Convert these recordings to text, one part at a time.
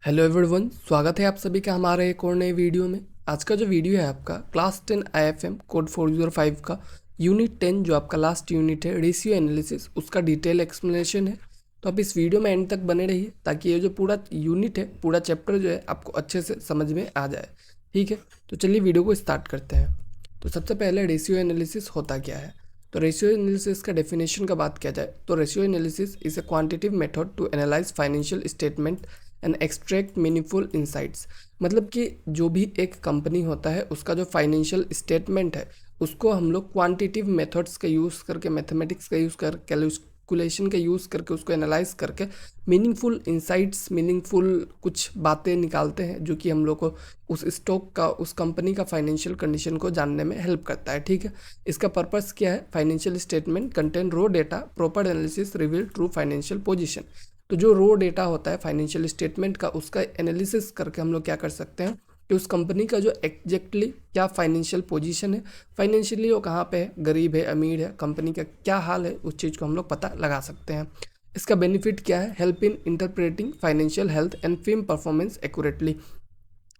Hello everyone, स्वागत है आप सभी का हमारे एक और नए वीडियो में। आज का जो वीडियो है आपका क्लास 10 आईएफएम कोड 405 का यूनिट 10 जो आपका लास्ट यूनिट है रेशियो एनालिसिस, उसका डिटेल एक्सप्लेनेशन है। तो आप इस वीडियो में एंड तक बने रहिए ताकि ये जो पूरा यूनिट है, पूरा चैप्टर जो है आपको अच्छे से समझ में आ जाए। ठीक है, तो चलिए वीडियो को स्टार्ट करते हैं। तो सबसे पहले रेशियो एनालिसिस होता क्या है। तो रेशियो एनालिसिस का डेफिनेशन का बात किया जाए तो ratio analysis is a quantitative method to analyse financial statement and extract meaningful insights. मतलब कि जो भी एक कंपनी होता है उसका जो फाइनेंशियल स्टेटमेंट है उसको हम लोग क्वांटिटिव मेथड्स का यूज़ करके, मैथमेटिक्स का यूज़ कर, कैलकुलेशन का यूज़ करके उसको एनालाइज करके मीनिंगफुल इंसाइट्स, मीनिंगफुल कुछ बातें निकालते हैं जो कि हम लोग को उस स्टॉक का, उस कंपनी का फाइनेंशियल कंडीशन को जानने में हेल्प करता है। ठीक है, इसका पर्पस क्या है। Financial statement contain raw data, proper analysis reveal true financial position. तो जो रो डेटा होता है फाइनेंशियल स्टेटमेंट का, उसका एनालिसिस करके हम लोग क्या कर सकते हैं कि उस कंपनी का जो एग्जैक्टली क्या फाइनेंशियल पोजीशन है, फाइनेंशियली वो कहाँ पे है, गरीब है, अमीर है, कंपनी का क्या हाल है, उस चीज़ को हम लोग पता लगा सकते हैं। इसका बेनिफिट क्या है, help in interpreting financial health and film performance accurately.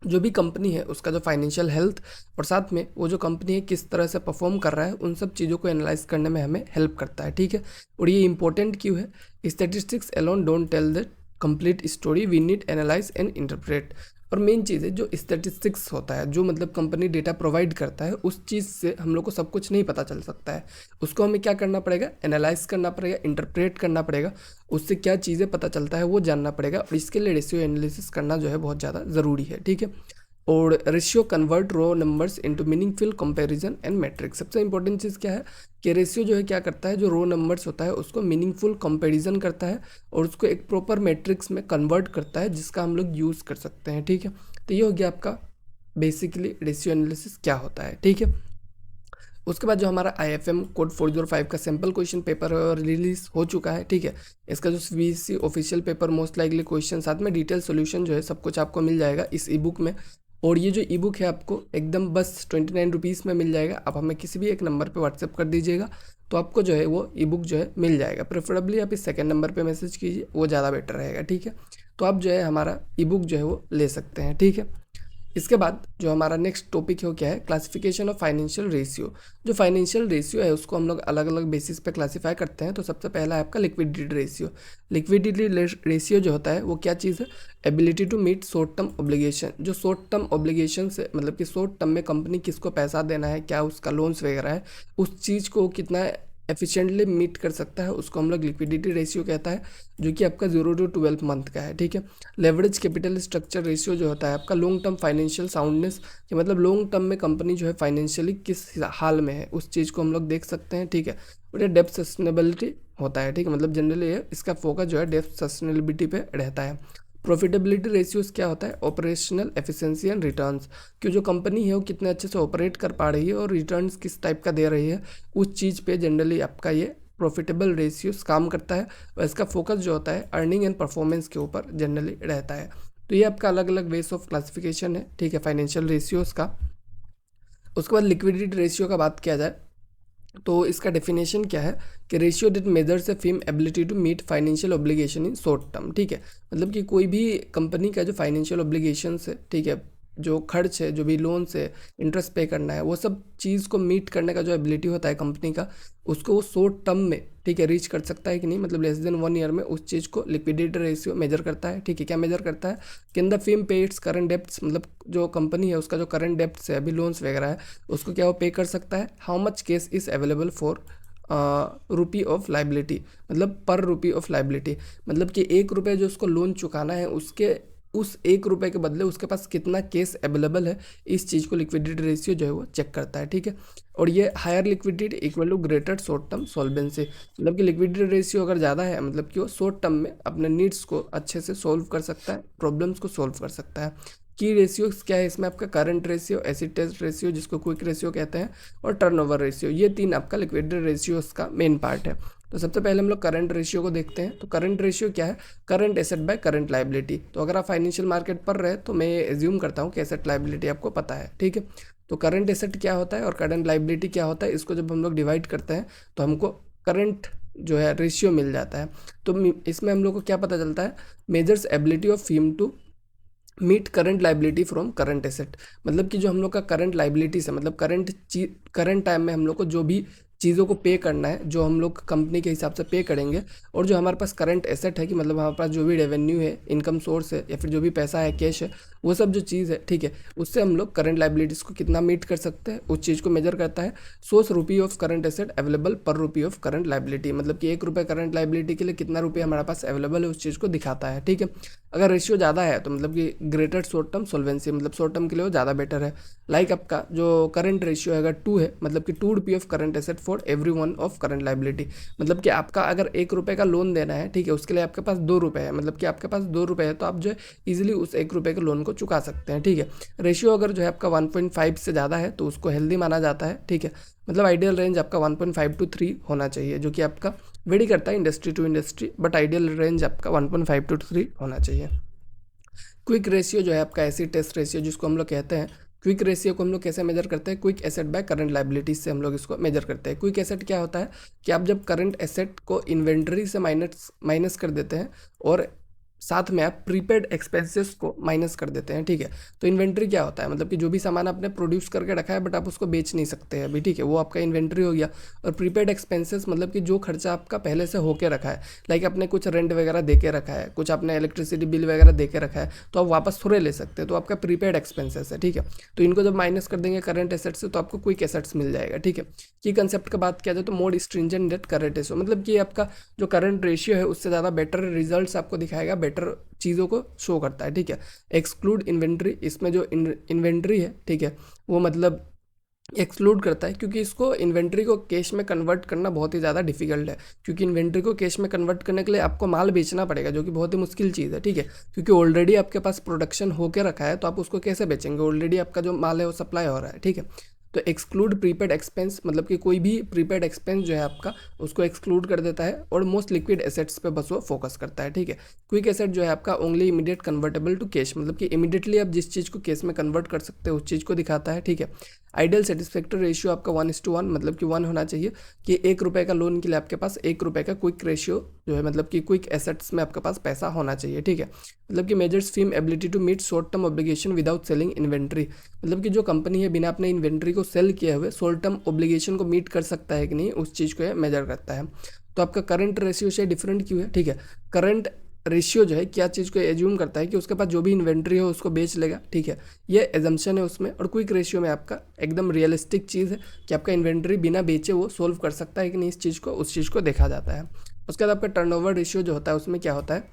जो भी कंपनी है उसका जो फाइनेंशियल हेल्थ और साथ में वो जो कंपनी है किस तरह से परफॉर्म कर रहा है, उन सब चीज़ों को एनालाइज करने में हमें हेल्प करता है। ठीक है, और ये इंपॉर्टेंट क्यों है। Statistics alone don't tell the complete story, we need analyse and interpret. और मेन चीज़ है जो स्टेटिस्टिक्स होता है, जो मतलब कंपनी डेटा प्रोवाइड करता है, उस चीज़ से हम लोग को सब कुछ नहीं पता चल सकता है। उसको हमें क्या करना पड़ेगा, एनालाइज करना पड़ेगा, इंटरप्रेट करना पड़ेगा, उससे क्या चीज़ें पता चलता है वो जानना पड़ेगा। और इसके लिए रेशियो एनालिसिस करना जो है बहुत ज़्यादा ज़रूरी है। ठीक है, और ratio convert raw numbers into meaningful comparison and metrics. सबसे इंपॉर्टेंट चीज़ क्या है कि रेशियो जो है क्या करता है, जो रो नंबर्स होता है उसको मीनिंगफुल कंपैरिजन करता है और उसको एक प्रॉपर मैट्रिक्स में कन्वर्ट करता है जिसका हम लोग यूज़ कर सकते हैं। ठीक है, तो ये हो गया आपका बेसिकली रेशियो एनालिसिस क्या होता है। ठीक है, उसके बाद जो हमारा आईएफएम कोड 405 का सैम्पल क्वेश्चन पेपर रिलीज हो चुका है। ठीक है, इसका जो CBSE official paper, most likely question, साथ में डिटेल सॉल्यूशन जो है सब कुछ आपको मिल जाएगा इस ई बुक में। और ये जो ई बुक है आपको एकदम बस 29 रुपीज़ में मिल जाएगा। आप हमें किसी भी एक नंबर पे व्हाट्सएप कर दीजिएगा तो आपको जो है वो ई बुक जो है मिल जाएगा। प्रेफरेबली आप इस सेकंड नंबर पे मैसेज कीजिए, वो ज़्यादा बेटर रहेगा। ठीक है, तो आप जो है हमारा ई बुक जो है वो ले सकते हैं। ठीक है, इसके बाद जो हमारा नेक्स्ट टॉपिक है वो क्या है, क्लासिफिकेशन ऑफ फाइनेंशियल रेशियो। जो फाइनेंशियल रेशियो है उसको हम लोग अलग अलग बेसिस पे क्लासीफाई करते हैं। तो सबसे पहला है आपका लिक्विडिटी रेशियो। लिक्विडिटी रेशियो जो होता है वो क्या चीज़ है, ability to meet short term obligation. जो शॉर्ट टर्म ऑब्लिगेशन से मतलब कि शॉर्ट टर्म में कंपनी किसको पैसा देना है, क्या उसका लोन्स वगैरह है, उस चीज़ को कितना एफिशिएंटली मीट कर सकता है, उसको हम लोग लिक्विडिटी रेशियो कहता है, जो कि आपका 0 to 12 मंथ का है। ठीक है, लेवरेज कैपिटल स्ट्रक्चर रेशियो जो होता है आपका लॉन्ग टर्म फाइनेंशियल साउंडनेस, कि मतलब लॉन्ग टर्म में कंपनी जो है फाइनेंशियली किस हाल में है उस चीज़ को हम लोग देख सकते हैं। ठीक है, और ये डेप्थ सस्टेनेबिलिटी होता है। ठीक है, मतलब जनरली ये इसका फोकस जो है डेप्थ सस्टेनेबिलिटी पे रहता है। प्रॉफिटेबिलिटी रेशियोज क्या होता है, ऑपरेशनल एफिशिएंसी एंड रिटर्न्स, कि जो कंपनी है वो कितने अच्छे से ऑपरेट कर पा रही है और रिटर्न्स किस टाइप का दे रही है, उस चीज़ पे जनरली आपका ये प्रॉफिटेबल रेशियोज काम करता है। और इसका फोकस जो होता है अर्निंग एंड परफॉर्मेंस के ऊपर जनरली रहता है। तो ये आपका अलग अलग वेस ऑफ क्लासिफिकेशन है। ठीक है, फाइनेंशियल रेशियोज का। उसके बाद लिक्विडिटी रेशियो का बात किया जाए तो इसका डेफिनेशन क्या है कि ratio debt measures a firm ability to meet financial obligation in short term. ठीक है, मतलब कि कोई भी कंपनी का जो फाइनेंशियल ऑब्लिगेशन है, ठीक है, जो खर्च है, जो भी लोन से इंटरेस्ट पे करना है, वो सब चीज़ को मीट करने का जो एबिलिटी होता है कंपनी का, उसको वो शॉर्ट टर्म में, ठीक है, रीच कर सकता है कि नहीं, मतलब लेस देन 1 ईयर में, उस चीज़ को लिक्विडिटी रेशियो मेजर करता है। ठीक है, क्या मेजर करता है कि इन द फर्म पे इट्स करंट डेप्ट्स, मतलब जो कंपनी है उसका जो करंट डेप्ट्स है, अभी लोन्स वगैरह है, उसको क्या वो पे कर सकता है। How much case is available for rupee of liability, मतलब पर रुपी ऑफ लाइबिलिटी, मतलब कि 1 रुपये जो उसको लोन चुकाना है उसके उस 1 रुपये के बदले उसके पास कितना केस अवेलेबल है, इस चीज़ को लिक्विडिटी रेशियो जो है वो चेक करता है। ठीक है, और ये higher liquidity equal to greater short term solvency, मतलब कि लिक्विडिटी रेशियो अगर ज़्यादा है मतलब कि वो शॉर्ट टर्म में अपने नीड्स को अच्छे से सोल्व कर सकता है, प्रॉब्लम्स को सोल्व कर सकता है। की रेशियोज क्या है इसमें, आपका current ratio, acid test ratio जिसको क्विक रेशियो कहते हैं, और टर्नओवर रेशियो, ये 3 आपका लिक्विडिटी रेशियोज का मेन पार्ट है। तो सबसे पहले हम लोग करंट रेशियो को देखते हैं। तो करंट रेशियो क्या है, current asset by current liability. तो अगर आप फाइनेंशियल मार्केट पर रहे तो मैं एज्यूम करता हूँ कि एसेट लाइबिलिटी आपको पता है। ठीक है, तो करंट एसेट क्या होता है और करंट लाइबिलिटी क्या होता है, इसको जब हम लोग डिवाइड करते हैं तो हमको करंट जो है रेशियो मिल जाता है। तो इसमें हम लोग को क्या पता चलता है, measures ability of firm to meet current liability from current asset, मतलब कि जो हम लोग का करंट लाइबिलिटीज है, मतलब करंट टाइम में हम लोग को जो भी चीज़ों को पे करना है, जो हम लोग कंपनी के हिसाब से पे करेंगे, और जो हमारे पास करंट एसेट है कि मतलब हमारे पास जो भी रेवेन्यू है, इनकम सोर्स है, या फिर जो भी पैसा है, कैश है, वो सब जो चीज़ है, ठीक है, उससे हम लोग करंट लाइबिलिटीज़ को कितना मीट कर सकते हैं, उस चीज़ को मेजर करता है। Source rupee of current asset available पर रुपी ऑफ करंट लाइबिलिटी, मतलब कि 1 रुपये करंट लाइबिलिटी के लिए कितना रुपये हमारे पास अवेलेबल है, उस चीज़ को दिखाता है, ठीक है। अगर रेशियो ज़्यादा है तो मतलब कि ग्रेटर शॉर्ट टर्म सोल्वेंसी, मतलब शॉर्ट टर्म के लिए वो ज़्यादा बेटर है। लाइक आपका जो करंट रेशियो है अगर 2 है, मतलब कि 2 रुपये of current asset for every one of current liability, मतलब कि आपका अगर 1 रुपये का लोन देना है, ठीक है, उसके लिए आपके पास 2 रुपये है, मतलब कि आपके पास 2 रुपये है, तो आप जो है ईजिली उस 1 रुपये के लोन को चुका सकते हैं, ठीक है। रेशियो अगर जो है आपका 1.5 से ज़्यादा है तो उसको हेल्दी माना जाता है, ठीक है। मतलब आइडियल रेंज आपका 1.5 to 3 होना चाहिए, जो कि आपका वेरी करता है industry to industry, but ideal range आपका 1.5 to 3 होना चाहिए। क्विक रेशियो जो है आपका एसिड टेस्ट रेशियो जिसको हम लोग कहते हैं, क्विक रेशियो को हम लोग कैसे मेजर करते हैं, quick asset by current liabilities से हम लोग इसको मेजर करते हैं। क्विक एसेट क्या होता है कि आप जब करंट एसेट को इन्वेंट्री से माइनस कर देते हैं और साथ में आप प्रीपेड एक्सपेंसेस को माइनस कर देते हैं, ठीक है। तो इन्वेंट्री क्या होता है, मतलब कि जो भी सामान आपने प्रोड्यूस करके रखा है बट आप उसको बेच नहीं सकते हैं अभी, ठीक है, वो आपका इन्वेंट्री हो गया। और प्रीपेड एक्सपेंसेस मतलब कि जो खर्चा आपका पहले से होके रखा है, लाइक आपने कुछ रेंट वगैरह दे के रखा है, कुछ आपने इलेक्ट्रिसिटी बिल वगैरह दे के रखा है, तो आप वापस थोड़े ले सकते हैं, तो आपका प्रीपेड एक्सपेंसेस है, ठीक है। तो इनको जब माइनस कर देंगे करंट एसेट से तो आपको क्विक एसेट्स मिल जाएगा, ठीक है। की कंसेप्ट का बात किया जाए तो मोर स्ट्रिंजेंट डेट करंट रेशियो, मतलब कि आपका जो करंट रेशियो है उससे ज़्यादा बेटर रिजल्ट्स आपको दिखाएगा, बेटर चीज़ों को शो करता है, ठीक है। एक्सक्लूड इन्वेंट्री, इसमें जो इन्वेंट्री है, ठीक है, वो मतलब एक्सक्लूड करता है, क्योंकि इसको इन्वेंट्री को कैश में कन्वर्ट करना बहुत ही ज़्यादा डिफिकल्ट है, क्योंकि इन्वेंट्री को कैश में कन्वर्ट करने के लिए आपको माल बेचना पड़ेगा, जो कि बहुत ही मुश्किल चीज़ है, ठीक है। क्योंकि ऑलरेडी आपके पास प्रोडक्शन होकर रखा है, तो आप उसको कैसे बेचेंगे, ऑलरेडी आपका जो माल है वो सप्लाई हो रहा है, ठीक है। तो एक्सक्लूड प्रीपेड एक्सपेंस, मतलब कि कोई भी प्रीपेड एक्सपेंस जो है आपका उसको एक्सक्लूड कर देता है और मोस्ट लिक्विड एसेट्स पे बस वो फोकस करता है, ठीक है। क्विक एसेट जो है आपका only immediate convertible to cash, मतलब कि इमीडिएटली आप जिस चीज़ को कैश में कन्वर्ट कर सकते हो उस चीज़ को दिखाता है, ठीक है। आइडियल सेटिस्फैक्टरी रेशियो आपका 1:1, मतलब कि 1 होना चाहिए कि 1 रुपये का लोन के लिए आपके पास 1 रुपये का क्विक रेशियो जो है, मतलब कि क्विक एसेट्स में आपके पास पैसा होना चाहिए, ठीक है। मतलब कि measures firm's ability to meet short term obligation without selling inventory, मतलब कि जो कंपनी है बिना अपने इन्वेंट्री को सेल किए हुए शॉर्ट टर्म ऑब्लिगेशन को मीट कर सकता है कि नहीं, उस चीज़ को मेजर करता है। तो आपका करंट रेशियो से डिफरेंट क्यों है, ठीक है। करंट रेशियो जो है क्या चीज़ को एज्यूम करता है कि उसके पास जो भी इन्वेंट्री हो उसको बेच लेगा, ठीक है, ये एजम्पशन है उसमें। और क्विक रेशियो में आपका एकदम रियलिस्टिक चीज़ है कि आपका इन्वेंट्री बिना बेचे वो सोल्व कर सकता है कि नहीं, इस चीज़ को उस चीज़ को देखा जाता है। उसके बाद आपका टर्नओवर रेशियो जो होता है उसमें क्या होता है,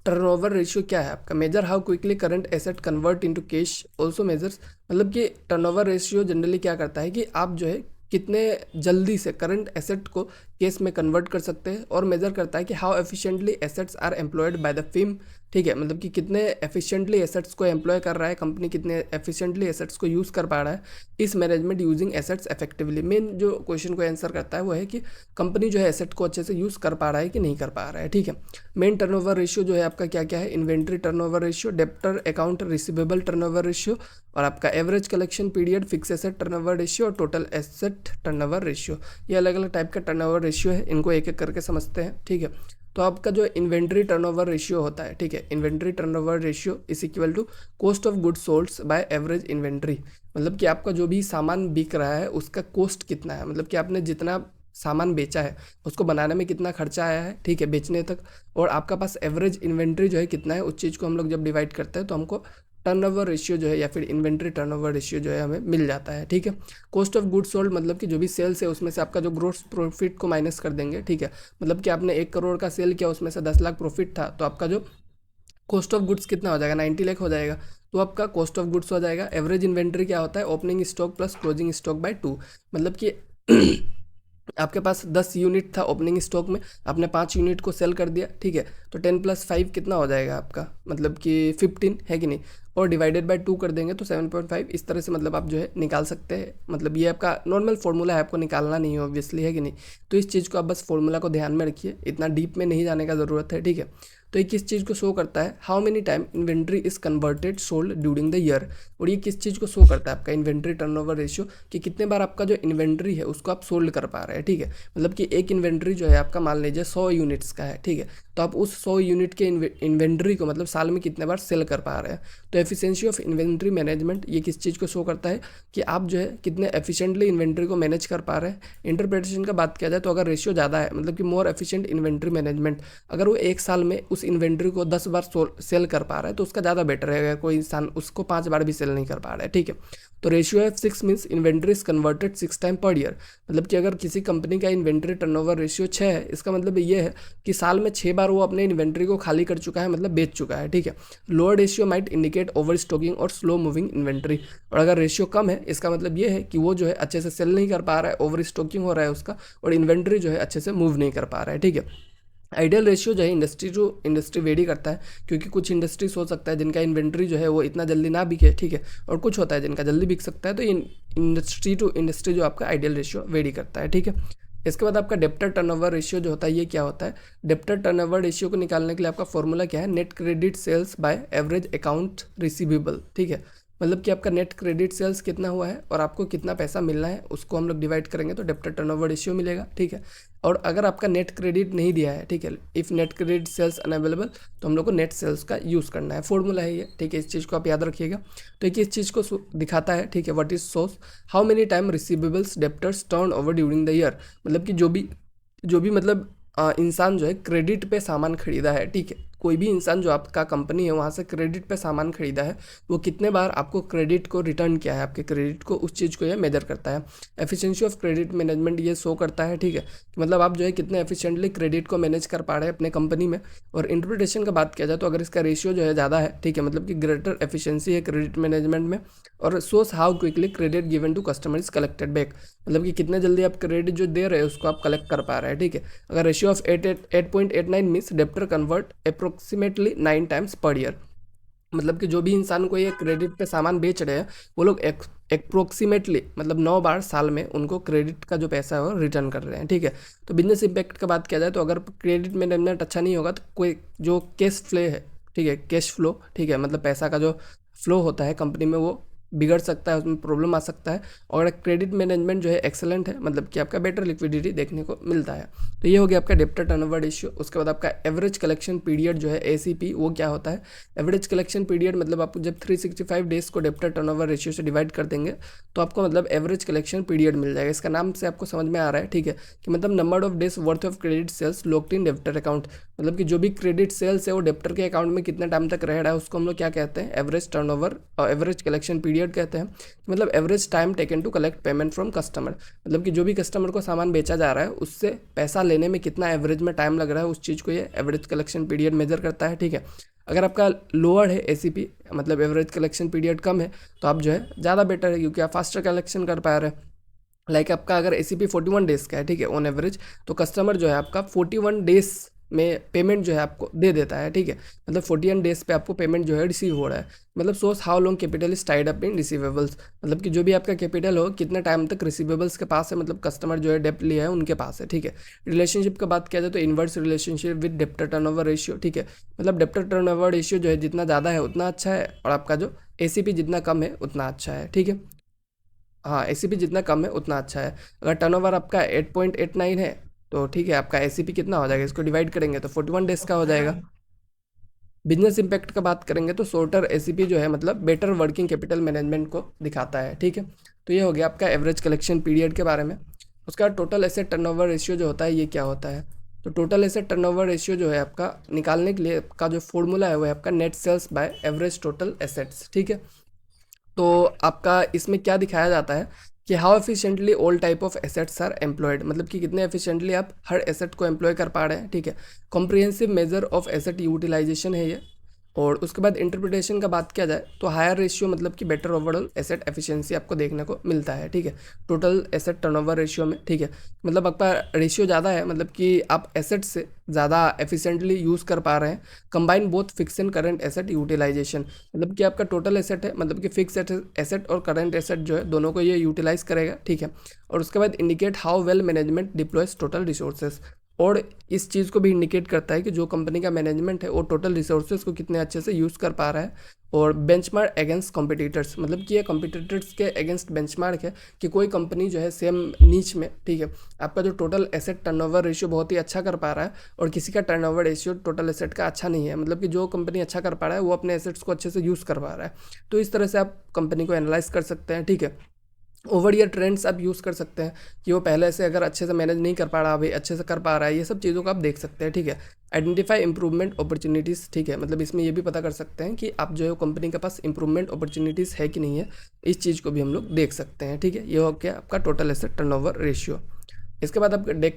टर्नओवर रेशियो क्या है आपका, major how quickly current asset convert into cash also measures, मतलब कि टर्नओवर रेशियो जनरली क्या करता है कि आप जो है कितने जल्दी से करंट एसेट को केस में कन्वर्ट कर सकते हैं, और मेजर करता है कि how efficiently assets are employed by the firm, ठीक है, मतलब कि कितने एफिशिएंटली एसेट्स को एम्प्लॉय कर रहा है कंपनी, कितने एफिशिएंटली एसेट्स को यूज़ कर पा रहा है इस management using assets effectively. Main जो क्वेश्चन को आंसर करता है वो है कि कंपनी जो है एसेट को अच्छे से यूज़ कर पा रहा है कि नहीं कर पा रहा है, ठीक है। मेन टर्नओवर रेशियो जो है आपका क्या क्या है, inventory turnover ratio, debtor account receivable turnover ratio, और आपका average collection period, fixed asset turnover ratio और टोटल एसेट टर्नओवर रेशियो। ये अलग अलग टाइप का टर्नओवर रेशियो है, इनको एक एक करके समझते हैं, ठीक है। तो आपका जो इन्वेंट्री टर्नओवर रेशियो होता है, ठीक है, inventory turnover ratio is equal to cost of goods solds by average inventory, मतलब कि आपका जो भी सामान बिक रहा है उसका कॉस्ट कितना है, मतलब कि आपने जितना सामान बेचा है उसको बनाने में कितना खर्चा आया है, ठीक है, बेचने तक, और आपका पास एवरेज इन्वेंट्री जो है कितना है, उस चीज़ को हम लोग जब डिवाइड करते हैं तो हमको टर्नओवर रेशियो जो है या फिर इन्वेंट्री टर्नओवर रेशियो जो है हमें मिल जाता है, ठीक है। कॉस्ट ऑफ गुड्स सोल्ड, मतलब कि जो भी सेल्स है उसमें से आपका जो ग्रोस प्रॉफिट को माइनस कर देंगे, ठीक है, मतलब कि आपने 1 करोड़ का सेल किया उसमें से 10 लाख प्रॉफिट था, तो आपका जो कॉस्ट ऑफ गुड्स कितना हो जाएगा, 90 लाख हो जाएगा, तो आपका कॉस्ट ऑफ गुड्स हो जाएगा। एवरेज इन्वेंट्री क्या होता है, opening stock plus closing stock by 2, मतलब कि आपके पास 10 यूनिट था ओपनिंग स्टॉक में, आपने 5 यूनिट को सेल कर दिया, ठीक है, तो 10 + 5 कितना हो जाएगा आपका, मतलब कि 15 है कि नहीं, और डिवाइडेड बाय 2 कर देंगे तो 7.5, इस तरह से मतलब आप जो है निकाल सकते हैं, मतलब ये आपका नॉर्मल फॉर्मूला है, आपको निकालना नहीं है ऑब्वियसली, है कि नहीं। तो इस चीज़ को आप बस फॉर्मूला को ध्यान में रखिए, इतना डीप में नहीं जाने का ज़रूरत है, ठीक है। तो ये किस चीज़ को शो करता है, how many time inventory is converted sold during the year, और ये किस चीज़ को शो करता है आपका इन्वेंट्री टर्नओवर रेशियो, कि कितने बार आपका जो इन्वेंट्री है उसको आप सोल्ड कर पा रहे हैं, ठीक है। मतलब कि एक इन्वेंट्री जो है आपका मान लीजिए 100 यूनिट्स का है, ठीक है, तो आप उस 100 यूनिट के इन्वेंट्री को मतलब साल में कितने बार सेल कर पा रहे हैं। तो एफिशिएंसी ऑफ इन्वेंट्री मैनेजमेंट ये किस चीज़ को शो करता है कि आप जो है कितने एफिशिएंटली इन्वेंट्री को मैनेज कर पा रहे हैं। इंटरप्रिटेशन का बात किया जाए तो अगर रेशियो ज़्यादा है मतलब कि मोर एफिशिएंट इन्वेंट्री मैनेजमेंट, अगर वो एक साल में उस इन्वेंट्री को 10 बार सेल कर पा रहा है तो उसका ज़्यादा बेटर है अगर कोई इंसान उसको 5 बार भी सेल नहीं कर पा रहा है, ठीक है। तो ratio of 6 means inventory is converted 6 time per year, मतलब कि अगर किसी कंपनी का इन्वेंट्री टर्नओवर रेशियो 6 है, इसका मतलब ये है कि साल में 6 बार वो अपने इन्वेंट्री को खाली कर चुका है, मतलब बेच चुका है, ठीक है। Lower ratio might indicate overstocking और स्लो मूविंग इन्वेंट्री, और अगर रेशियो कम है इसका मतलब ये है कि वो जो है अच्छे से सेल नहीं कर पा रहा है, ओवर स्टॉकिंग हो रहा है उसका, और इन्वेंट्री जो है अच्छे से मूव नहीं कर पा रहा है, ठीक है। आइडियल रेशियो जो है इंडस्ट्री टू इंडस्ट्री वेरी करता है, क्योंकि कुछ इंडस्ट्रीज हो सकता है जिनका इन्वेंट्री जो है वो इतना जल्दी ना बिके, ठीक है, और कुछ होता है जिनका जल्दी बिक सकता है, तो इंडस्ट्री टू इंडस्ट्री जो आपका आइडियल रेशियो वेरी करता है, ठीक है। इसके बाद आपका डेप्टर टर्नओवर रेशियो जो होता है ये क्या होता है। डेप्टर टर्नओवर रेशियो को निकालने के लिए आपका फॉर्मूला क्या है, net credit sales by average account receivable, ठीक है। मतलब कि आपका नेट क्रेडिट सेल्स कितना हुआ है और आपको कितना पैसा मिलना है उसको हम लोग डिवाइड करेंगे तो डेप्टर टर्नओवर रेशियो मिलेगा, ठीक है। और अगर आपका नेट क्रेडिट नहीं दिया है, ठीक है, if net credit sales unavailable, तो हम लोग को नेट सेल्स का यूज़ करना है, फॉर्मूला है ये, ठीक है। इस चीज़ को आप याद रखिएगा। तो एक इस चीज़ को दिखाता है, ठीक है, what is source how many time receivables debtors turn over during the year, मतलब कि जो भी मतलब इंसान जो है क्रेडिट पे सामान खरीदा है, ठीक है, कोई भी इंसान जो आपका कंपनी है वहाँ से क्रेडिट पे सामान खरीदा है, वो कितने बार आपको क्रेडिट को रिटर्न किया है, आपके क्रेडिट को, उस चीज़ को ये मेजर करता है। एफिशिएंसी ऑफ क्रेडिट मैनेजमेंट ये शो करता है, ठीक है, कि मतलब आप जो है कितने एफिशिएंटली क्रेडिट को मैनेज कर पा रहे हैं अपने कंपनी में। और इंटरप्रिटेशन का बात किया जाए तो अगर इसका रेशियो जो है ज़्यादा है, ठीक है, मतलब कि ग्रेटर एफिशिएंसी है क्रेडिट मैनेजमेंट में, और shows how quickly credit given to customer is collected back, मतलब कि कितने जल्दी आप क्रेडिट जो दे रहे हैं उसको आप कलेक्ट कर पा रहे हैं, ठीक है। अगर ratio of 8.89 means debtor convert approximately 9 times per year, मतलब कि जो भी इंसान को ये क्रेडिट पे सामान बेच रहे हैं वो लोग अप्रोक्सीमेटली मतलब 9 बार साल में उनको क्रेडिट का जो पैसा है वो रिटर्न कर रहे हैं, ठीक है। तो बिजनेस इम्पैक्ट का बात किया जाए तो अगर क्रेडिट मैनेजमेंट अच्छा नहीं होगा तो कोई जो कैश फ्लो है, ठीक है, कैश फ्लो, ठीक है, मतलब पैसा का जो फ्लो होता है कंपनी में वो बिगड़ सकता है, उसमें प्रॉब्लम आ सकता है। और अगर क्रेडिट मैनेजमेंट जो है एक्सेलेंट है, मतलब कि आपका बेटर लिक्विडिटी देखने को मिलता है। तो ये हो गया आपका डेप्टर टर्नओवर रेशियो। उसके बाद आपका एवरेज कलेक्शन पीरियड जो है एसीपी, वो क्या होता है। एवरेज कलेक्शन पीरियड मतलब आपको जब 365 डेज को डेप्टर टर्नओवर रेशियो से डिवाइड कर देंगे तो आपको मतलब एवरेज कलेक्शन पीरियड मिल जाएगा। इसका नाम से आपको समझ में आ रहा है, ठीक है, कि मतलब number of days worth of credit sales locked in debtor account, मतलब कि जो भी क्रेडिट सेल्स है वो डेप्टर के अकाउंट में कितने टाइम तक रह रहा है उसको हम लोग क्या कहते हैं, एवरेज टर्नओवर और एवरेज कलेक्शन पीरियड कहते हैं। मतलब average time taken to collect payment from customer, मतलब कि जो भी कस्टमर को सामान बेचा जा रहा है उससे पैसा लेने में कितना एवरेज में टाइम लग रहा है उस चीज़ को ये एवरेज कलेक्शन पीरियड मेजर करता है, ठीक है। अगर आपका लोअर है एसीपी मतलब एवरेज कलेक्शन पीरियड कम है तो आप जो है ज़्यादा बेटर है क्योंकि आप फास्टर कलेक्शन कर पा रहे हैं। लाइक आपका अगर एसीपी 41 डेज़ का है, ठीक है, ऑन एवरेज, तो कस्टमर जो है आपका 41 डेज में पेमेंट जो है आपको दे देता है, ठीक है, मतलब 41 डेज पे आपको पेमेंट जो है रिसीव हो रहा है। मतलब source how long capital is tied up in receivables, मतलब कि जो भी आपका कैपिटल हो कितने टाइम तक रिसीवेबल्स के पास है, मतलब कस्टमर जो है डेप्ट लिया है उनके पास है, ठीक है। रिलेशनशिप का बात किया जाए तो inverse relationship with debtor turnover ratio, ठीक है, मतलब डेप्टर टर्नओवर रेशियो जो है जितना ज़्यादा है उतना अच्छा है और आपका जो एसीपी जितना कम है उतना अच्छा है, ठीक है। हाँ, एसीपी जितना कम है उतना अच्छा है। अगर टर्नओवर आपका 8.89 है तो ठीक है, आपका एसीपी कितना हो जाएगा, इसको डिवाइड करेंगे तो 41 डेज का हो जाएगा। बिजनेस इंपैक्ट का बात करेंगे तो शॉर्टर एसीपी जो है मतलब बेटर वर्किंग कैपिटल मैनेजमेंट को दिखाता है, ठीक है। तो ये हो गया आपका एवरेज कलेक्शन पीरियड के बारे में। उसका टोटल एसेट टर्नओवर रेशियो जो होता है ये क्या होता है। तो टोटल एसेट टर्नओवर रेशियो जो है आपका निकालने के लिए का जो फॉर्मूला है वो है आपका net sales by average total assets, ठीक है। तो आपका इसमें क्या दिखाया जाता है कि how efficiently all type of assets are employed, मतलब कि कितने एफिशिएंटली आप हर एसेट को एम्प्लॉय कर पा रहे हैं, ठीक है। Comprehensive measure of asset utilisation है ये। और उसके बाद इंटरप्रिटेशन का बात किया जाए तो हायर रेशियो मतलब कि बेटर ओवरऑल एसेट एफिशिएंसी आपको देखने को मिलता है, ठीक है, टोटल एसेट टर्नओवर रेशियो में, ठीक है। मतलब आपका रेशियो ज़्यादा है, मतलब कि आप एसेट से ज़्यादा एफिशिएंटली यूज़ कर पा रहे हैं। Combine both fix and current asset utilisation, मतलब कि आपका टोटल एसेट है, मतलब कि फिक्स एसेट और करंट एसेट जो है दोनों को ये यूटिलाइज करेगा, ठीक है। और उसके बाद indicate how well management deploys total resources, और इस चीज़ को भी इंडिकेट करता है कि जो कंपनी का मैनेजमेंट है वो टोटल रिसोर्सेज को कितने अच्छे से यूज़ कर पा रहा है। और बेंचमार्क अगेंस्ट कॉम्पिटिटर्स, मतलब कि ये कॉम्पिटिटर्स के अगेंस्ट बेंचमार्क है कि कोई कंपनी जो है सेम नीच में, ठीक है, आपका जो टोटल एसेट टर्नओवर रेशियो बहुत ही अच्छा कर पा रहा है और किसी का टर्नओवर रेशियो टोटल एसेट का अच्छा नहीं है, मतलब कि जो कंपनी अच्छा कर पा रहा है वो अपने एसेट्स को अच्छे से यूज़ कर पा रहा है। तो इस तरह से आप कंपनी को एनालाइज कर सकते हैं, ठीक है। ओवर ईयर ट्रेंड्स आप यूज़ कर सकते हैं कि वो पहले से अगर अच्छे से मैनेज नहीं कर पा रहा, अभी अच्छे से कर पा रहा है, ये सब चीज़ों को आप देख सकते हैं, ठीक है। आइडेंटिफाई इंप्रूवमेंट अपॉर्चुनिटीज़, ठीक है, मतलब इसमें ये भी पता कर सकते हैं कि आप जो है कंपनी के पास इंप्रूवमेंट अपॉर्चुनिटीज़ है कि नहीं है, इस चीज़ को भी हम लोग देख सकते हैं, ठीक है। ये हो गया आपका टोटल एसेट टर्नओवर रेशियो। इसके बाद आपका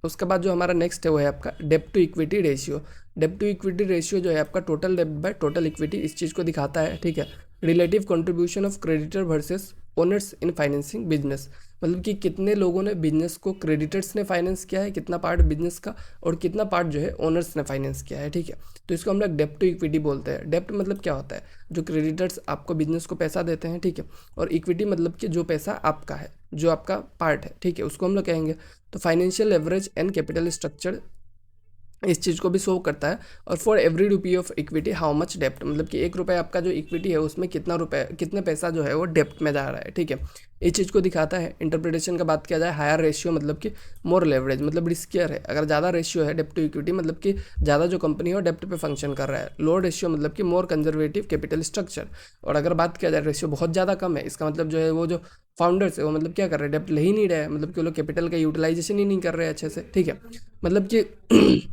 उसके बाद जो हमारा नेक्स्ट है वो है आपका डेब्ट टू इक्विटी रेशियो। डेब्ट टू इक्विटी रेशियो जो है आपका टोटल डेब्ट बाय टोटल इक्विटी, इस चीज़ को दिखाता है, ठीक है। Relative contribution of creditor versus owners in financing business, मतलब कि कितने लोगों ने बिजनेस को, क्रेडिटर्स ने फाइनेंस किया है, कितना पार्ट बिजनेस का, और कितना पार्ट जो है ओनर्स ने फाइनेंस किया है, ठीक है। तो इसको हम लोग डेब्ट टू इक्विटी बोलते हैं। डेब्ट मतलब क्या होता है, जो क्रेडिटर्स आपको बिजनेस को पैसा देते हैं, ठीक है, और इक्विटी मतलब कि जो पैसा आपका है, जो आपका पार्ट है, ठीक है, उसको हम लोग कहेंगे। तो financial leverage and capital structure इस चीज़ को भी शो करता है। और for every rupee of equity how much डेप्ट, मतलब कि 1 रुपये आपका जो इक्विटी है उसमें कितने पैसा जो है वो डेप्ट में जा रहा है, ठीक है, इस चीज़ को दिखाता है। इंटरप्रिटेशन का बात किया जाए, हायर रेशियो मतलब कि मोर लेवरेज, मतलब रिस्कियर है। अगर ज़्यादा रेशियो है डेप्ट टू इक्विटी, मतलब कि ज़्यादा जो कंपनी है वो डेप्ट पे फंक्शन कर रहा है। लो रेशियो मतलब कि मोर कंजर्वेटिव कैपिटल स्ट्रक्चर। और अगर बात किया जाए रेशियो बहुत ज़्यादा कम है, इसका मतलब जो है वो जो फाउंडर्स है वो मतलब क्या कर रहे हैं, डेप्ट ले ही नहीं रहे हैं, मतलब कि वो लोग कैपिटल का यूटिलाइजेशन ही नहीं कर रहे हैं अच्छे से, ठीक है। मतलब कि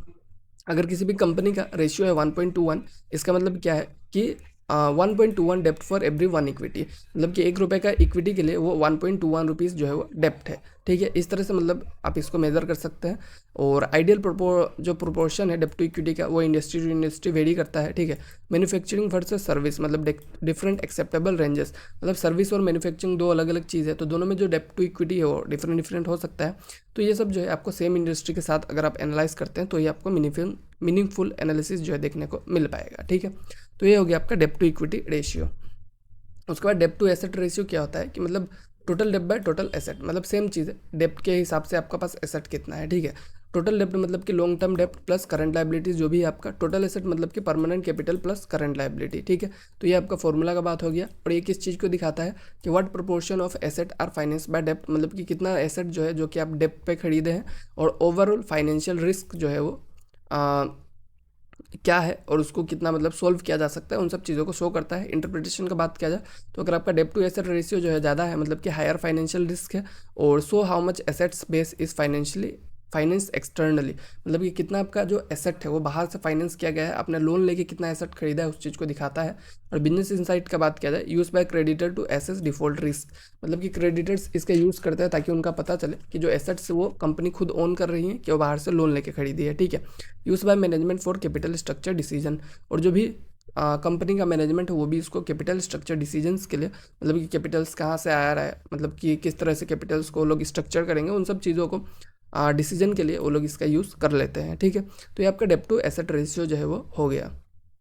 अगर किसी भी कंपनी का रेशियो है 1.21, इसका मतलब क्या है कि 1.21 डेप्ट फॉर एवरी 1 इक्विटी, मतलब कि 1 रुपये का इक्विटी के लिए वो 1.21 रुपीज़ जो है वो डेप्ट है, ठीक है। इस तरह से मतलब आप इसको मेजर कर सकते हैं। और आइडियल जो प्रोपोर्शन है डेप्ट टू इक्विटी का, वो इंडस्ट्री टू इंडस्ट्री वेरी करता है, ठीक है। मैन्युफैक्चरिंग वर्सेस सर्विस, मतलब डिफरेंट एक्सेप्टेबल रेंजेस, मतलब सर्विस और मैन्युफैक्चरिंग दो अलग अलग चीज़ है, तो दोनों में जो डेप्ट टू इक्विटी है वो डिफरेंट हो सकता है। तो ये सब जो है आपको सेम इंडस्ट्री के साथ अगर आप एनालाइज करते हैं तो ये आपको मीनिंगफुल एनालिसिस जो है देखने को मिल पाएगा, ठीक है। तो ये हो गया आपका डेप्ट टू इक्विटी रेशियो। उसके बाद डेप्ट टू एसेट रेशियो क्या होता है कि मतलब टोटल डेप्ट बाय टोटल एसेट, मतलब सेम चीज़ है, डेप्ट के हिसाब से आपका पास एसेट कितना है, ठीक है। टोटल डेप्ट मतलब कि लॉन्ग टर्म डेप्ट प्लस करंट लाइबिलिटीज जो भी है आपका, टोटल एसेट मतलब कि permanent capital plus current liability, ठीक है। तो ये आपका फॉर्मूला का बात हो गया। और ये किस चीज़ को दिखाता है कि what proportion of asset are finance by डेप्ट, मतलब कि कितना एसेट जो है जो कि आप डेप्ट पे खरीदे हैं, और ओवरऑल फाइनेंशियल रिस्क जो है वो क्या है और उसको कितना मतलब सोल्व किया जा सकता है, उन सब चीज़ों को शो करता है। इंटरप्रिटेशन का बात किया जाए तो अगर आपका डेप्ट टू एसेट रेशियो जो है ज़्यादा है, मतलब कि हायर फाइनेंशियल रिस्क है, और so how much assets base is finance externally, मतलब कि कितना आपका जो एसेट है वो बाहर से फाइनेंस किया गया है, आपने लोन लेके कितना एसेट खरीदा है उस चीज़ को दिखाता है। और बिजनेस इनसाइट का बात किया जाए, use by creditor to assess default risk, मतलब कि क्रेडिटर्स इसका यूज़ करते हैं ताकि उनका पता चले कि जो एसेट्स वो कंपनी खुद ओन कर रही है कि वो बाहर से लोन लेके खरीदी है, ठीक है। Use by management for capital structure decision, और जो भी कंपनी का मैनेजमेंट है वो भी इसको कैपिटल स्ट्रक्चर डिसीजंस के लिए, मतलब कि कैपिटल्स कहाँ से आ रहा है, मतलब कि किस तरह से कैपिटल्स को लोग स्ट्रक्चर करेंगे, उन सब चीज़ों को डिसीजन के लिए वो लोग इसका यूज़ कर लेते हैं, ठीक है। तो ये आपका डेप्ट टू एसेट रेशियो जो है वो हो गया।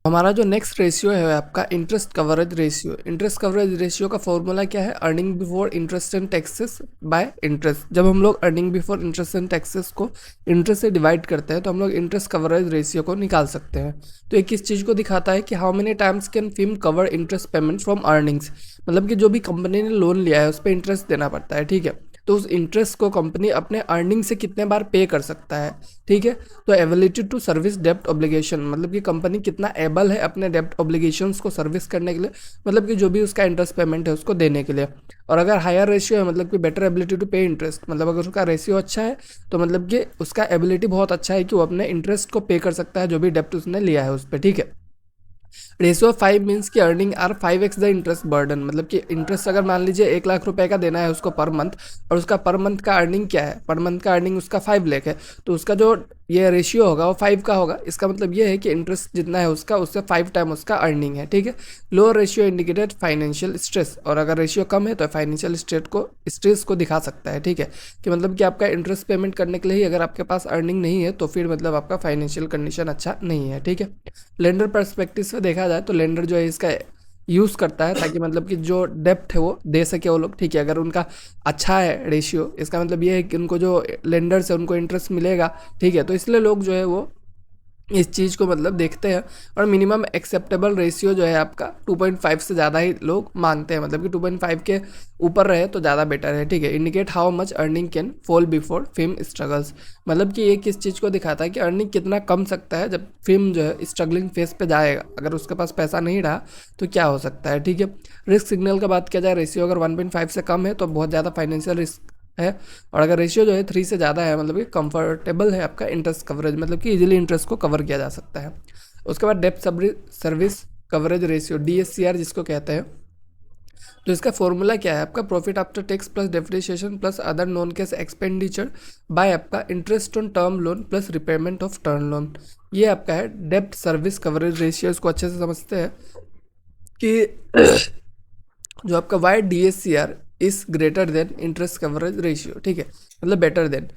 हमारा जो नेक्स्ट रेशियो है आपका interest coverage ratio. Interest coverage ratio का फॉर्मूला क्या है, earning before interest and taxes bye interest. जब हम लोग earning before interest and taxes को इंटरेस्ट से डिवाइड करते हैं तो हम लोग इंटरेस्ट कवरेज रेशियो को निकाल सकते हैं। तो ये किस चीज़ को दिखाता है कि how many times can film cover interest payment from earnings, मतलब कि जो भी कंपनी ने लोन लिया है उस पर इंटरेस्ट देना पड़ता है, ठीक है। तो उस इंटरेस्ट को कंपनी अपने अर्निंग से कितने बार पे कर सकता है, ठीक है। तो एबिलिटी टू सर्विस डेप्ट ऑब्लिगेशन, मतलब कि कंपनी कितना एबल है अपने डेप्ट ऑब्लिगेशंस को सर्विस करने के लिए, मतलब कि जो भी उसका इंटरेस्ट पेमेंट है उसको देने के लिए। और अगर हायर रेशियो है मतलब कि बेटर एबिलिटी टू पे इंटरेस्ट, मतलब अगर उसका रेशियो अच्छा है तो मतलब कि उसका एबिलिटी बहुत अच्छा है कि वो अपने इंटरेस्ट को पे कर सकता है जो भी डेप्ट उसने लिया है उस पर, ठीक है। रेशियो 5 मीन्स की earning are 5x the interest burden, मतलब कि इंटरेस्ट अगर मान लीजिए 1 लाख रुपए का देना है उसको पर मंथ, और उसका पर मंथ का अर्निंग क्या है, पर मंथ का अर्निंग उसका 5 लाख है, तो उसका जो ये रेशियो होगा वो 5 का होगा। इसका मतलब ये है कि इंटरेस्ट जितना है उसका उससे 5 टाइम उसका अर्निंग है, ठीक है। Lower ratio indicated financial stress, और अगर रेशियो कम है तो फाइनेंशियल स्ट्रेस को दिखा सकता है, ठीक है, कि मतलब कि आपका इंटरेस्ट पेमेंट करने के लिए ही अगर आपके पास अर्निंग नहीं है तो फिर मतलब आपका फाइनेंशियल कंडीशन अच्छा नहीं है, ठीक है। लेंडर पर्सपेक्टिव से देखा जाए तो लेंडर जो है इसका यूज़ करता है ताकि मतलब कि जो डेप्थ है वो दे सके वो लोग, ठीक है। अगर उनका अच्छा है रेशियो, इसका मतलब ये है कि उनको जो लेंडर्स है उनको इंटरेस्ट मिलेगा, ठीक है। तो इसलिए लोग जो है वो इस चीज़ को मतलब देखते हैं, और मिनिमम एक्सेप्टेबल रेशियो जो है आपका 2.5 से ज़्यादा ही लोग मांगते हैं, मतलब कि 2.5 के ऊपर रहे तो ज़्यादा बेटर है, ठीक है। Indicate how much earning can fall before film struggles, मतलब कि ये किस चीज़ को दिखाता है कि अर्निंग कितना कम सकता है जब फिल्म जो है स्ट्रगलिंग फेज पे जाएगा। अगर उसके पास पैसा नहीं रहा तो क्या हो सकता है, ठीक है। रिस्क सिग्नल का बात किया जाए, रेशियो अगर 1.5 से कम है तो बहुत ज़्यादा फाइनेंशियल रिस्क है, और अगर रेशियो जो है 3 से ज़्यादा है मतलब कि कंफर्टेबल है आपका इंटरेस्ट कवरेज, मतलब कि इजीली इंटरेस्ट को कवर किया जा सकता है। उसके बाद depth service coverage ratio, DSCR जिसको कहते हैं, तो इसका फॉर्मूला क्या है आपका, profit after tax plus depreciation plus other non cash expenditure by आपका interest on term loan plus repayment of term loan. ये आपका है डेप्थ सर्विस कवरेज रेशियो। इसको अच्छे से समझते हैं कि जो आपका why DSCR is greater than interest coverage ratio, ठीक है, मतलब बेटर देन।